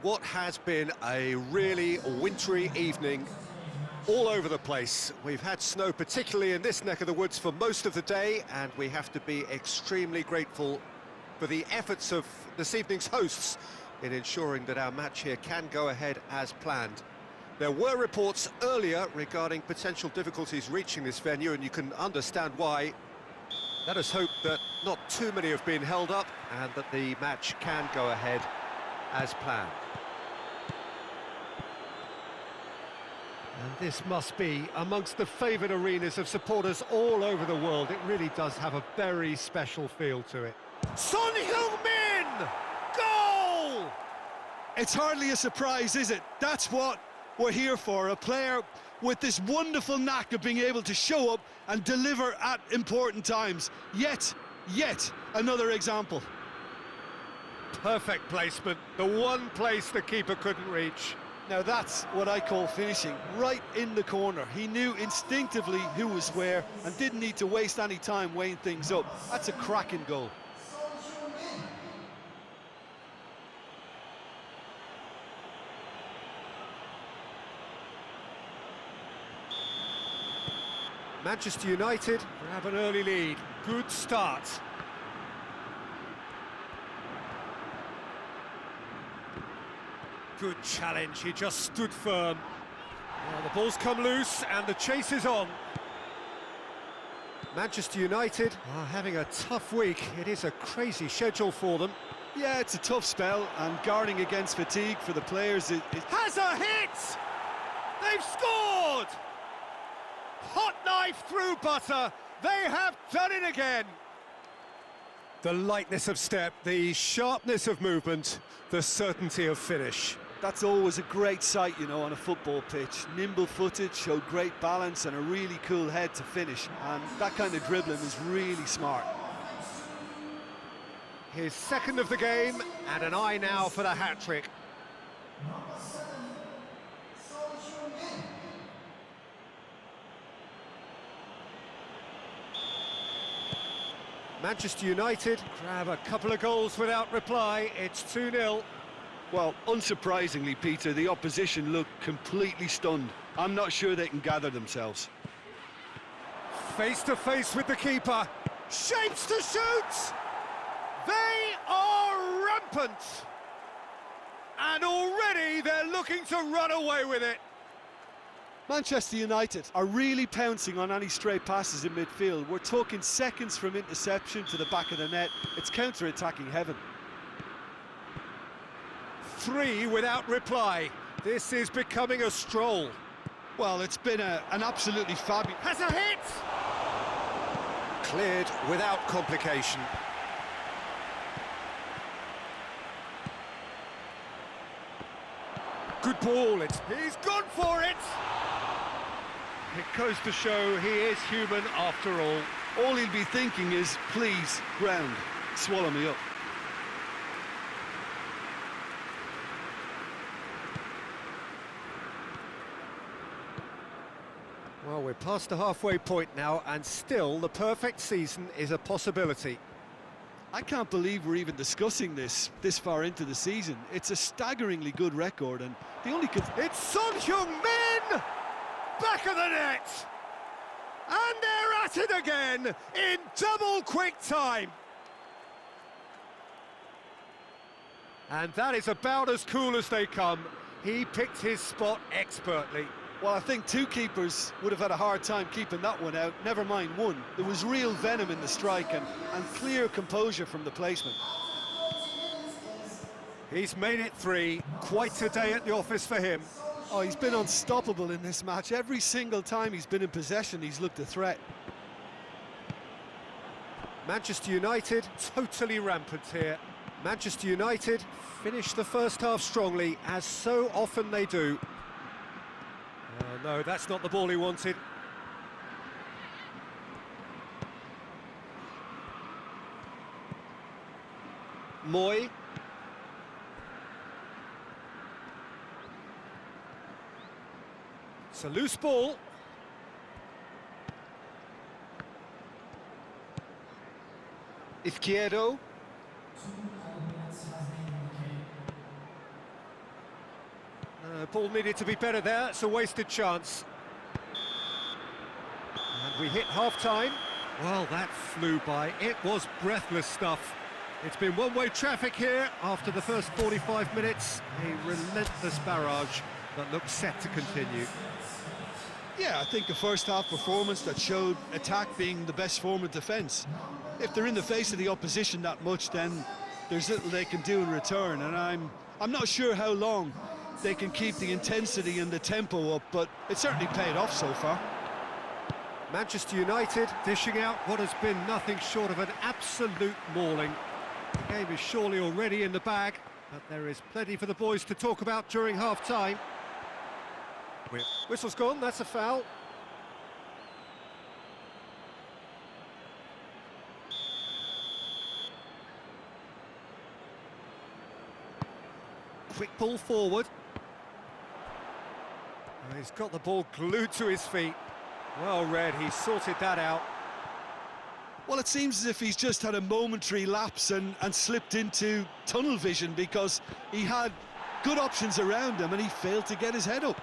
What has been a really wintry evening all over the place. We've had snow, particularly in this neck of the woods, for most of the day, and we have to be extremely grateful for the efforts of this evening's hosts in ensuring that our match here can go ahead as planned. There were reports earlier regarding potential difficulties reaching this venue, and you can understand why. Let us hope that not too many have been held up and that the match can go ahead as planned. And this must be amongst the favoured arenas of supporters all over the world. It really does have a very special feel to it. Son Heung-min! Goal! It's hardly a surprise, is it? That's what we're here for, a player with this wonderful knack of being able to show up and deliver at important times. Yet another example. Perfect placement, the one place the keeper couldn't reach. Now that's what I call finishing, right in the corner. He knew instinctively who was where and didn't need to waste any time weighing things up. That's a cracking goal. Manchester United grab an early lead. Good start. Good challenge, he just stood firm. Well, the ball's come loose and the chase is on. Manchester United are having a tough week. It is a crazy schedule for them. Yeah, it's a tough spell, and guarding against fatigue for the players it has a hit! They've scored! Hot knife through butter. They have done it again. The lightness of step, the sharpness of movement, the certainty of finish. That's always a great sight, you know, on a football pitch. Nimble-footed, showed great balance and a really cool head to finish. And that kind of dribbling is really smart. His second of the game, and an eye now for the hat-trick. Manchester United grab a couple of goals without reply. It's 2-0. Well, unsurprisingly, Peter, the opposition look completely stunned. I'm not sure they can gather themselves. Face to face with the keeper. Shapes to shoot! They are rampant! And already they're looking to run away with it. Manchester United are really pouncing on any stray passes in midfield. We're talking seconds from interception to the back of the net. It's counter-attacking heaven. 3 without reply. This is becoming a stroll. Well, it's been an absolutely fabulous... Has a hit! Cleared without complication. Good ball, he's gone for it! It goes to show he is human after all. All he'll be thinking is, please, ground, swallow me up. Well, we're past the halfway point now, and still the perfect season is a possibility. I can't believe we're even discussing this far into the season. It's a staggeringly good record, and the only... It's Son Heung-min! Back of the net! And they're at it again in double quick time. And that is about as cool as they come. He picked his spot expertly. Well, I think two keepers would have had a hard time keeping that one out, never mind one. There was real venom in the strike and clear composure from the placement. He's made it 3, quite a day at the office for him. Oh, he's been unstoppable in this match. Every single time he's been in possession, he's looked a threat. Manchester United totally rampant here. Manchester United finished the first half strongly, as so often they do. Oh, no, that's not the ball he wanted. Moy. It's a loose ball. Izquierdo. Ball needed to be better there, it's a wasted chance. And we hit half-time. Well, that flew by, it was breathless stuff. It's been one-way traffic here after the first 45 minutes, a relentless barrage that looks set to continue. Yeah, I think a first-half performance that showed attack being the best form of defence. If they're in the face of the opposition that much, then there's little they can do in return, and I'm not sure how long they can keep the intensity and the tempo up, but it certainly paid off so far. Manchester United dishing out what has been nothing short of an absolute mauling. The game is surely already in the bag, but there is plenty for the boys to talk about during half-time. Whistle's gone, that's a foul. Quick ball forward. And he's got the ball glued to his feet. Well read, he sorted that out. Well, it seems as if he's just had a momentary lapse and slipped into tunnel vision, because he had good options around him and he failed to get his head up.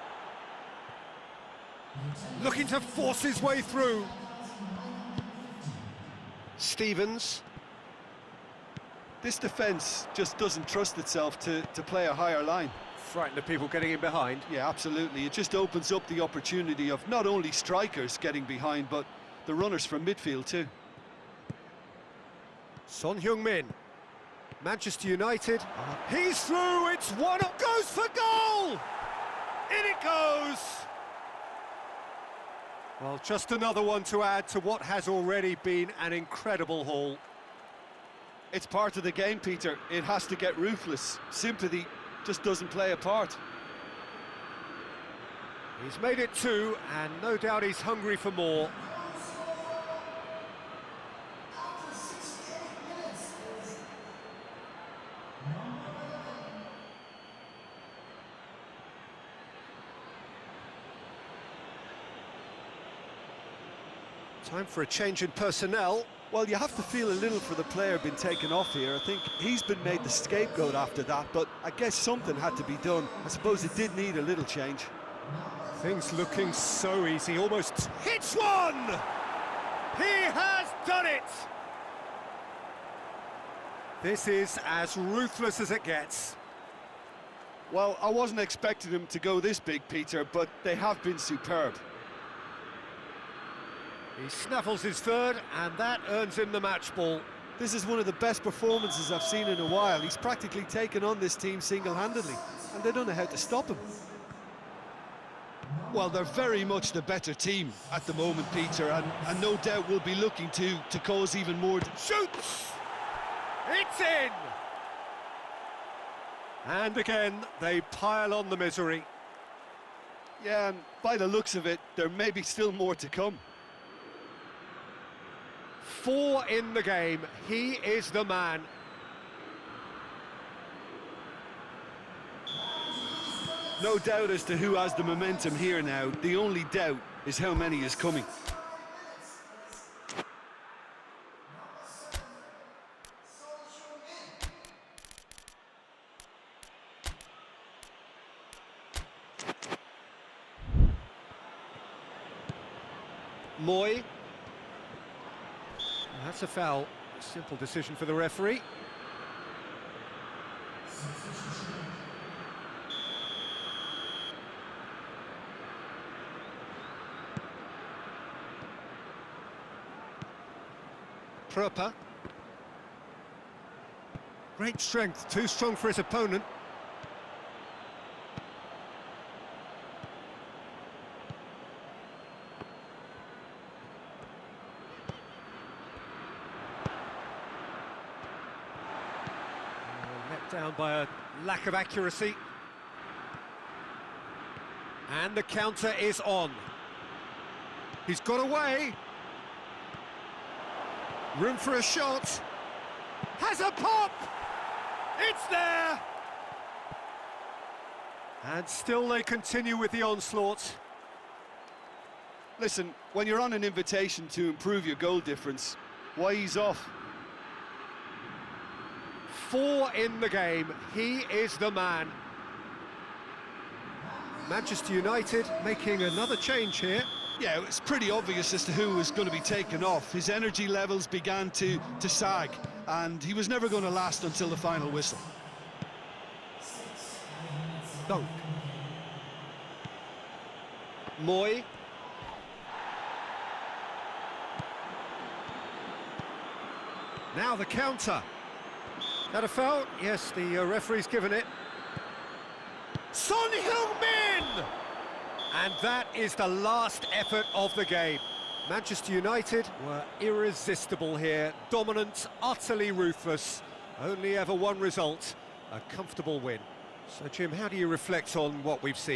Looking to force his way through. Stevens. This defence just doesn't trust itself to play a higher line. Frightened of people getting in behind. Yeah, absolutely. It just opens up the opportunity of not only strikers getting behind, but the runners from midfield too. Son Heung-min. Manchester United. He's through, it's one up, goes for goal! In it goes! Well, just another one to add to what has already been an incredible haul. It's part of the game, Peter. It has to get ruthless. Sympathy just doesn't play a part. He's made it two, and no doubt he's hungry for more. Time for a change in personnel. Well, you have to feel a little for the player being taken off here. I think he's been made the scapegoat after that, but I guess something had to be done. I suppose it did need a little change. Things looking so easy, almost hits one! He has done it! This is as ruthless as it gets. Well, I wasn't expecting him to go this big, Peter, but they have been superb. He snaffles his third, and that earns him the match ball. This is one of the best performances I've seen in a while. He's practically taken on this team single-handedly, and they don't know how to stop him. Well, they're very much the better team at the moment, Peter, and no doubt will be looking to cause even more... Shoots! It's in! And again, they pile on the misery. Yeah, and by the looks of it, there may be still more to come. 4 in the game, he is the man. No doubt as to who has the momentum here now. The only doubt is how many is coming. Moy. That's a foul. A simple decision for the referee. Proper. Great strength, too strong for his opponent. Let down by a lack of accuracy. And the counter is on. He's got away. Room for a shot. Has a pop! It's there! And still they continue with the onslaught. Listen, when you're on an invitation to improve your goal difference, why ease off? 4 in the game. He is the man. Manchester United making another change here. Yeah, it's pretty obvious as to who was going to be taken off. His energy levels began to sag, and he was never going to last until the final whistle. Dunk. Moy. Now the counter. That a foul? Yes, the referee's given it. Son Heung-min! And that is the last effort of the game. Manchester United were irresistible here, dominant, utterly ruthless. Only ever one result, a comfortable win. So, Jim, how do you reflect on what we've seen?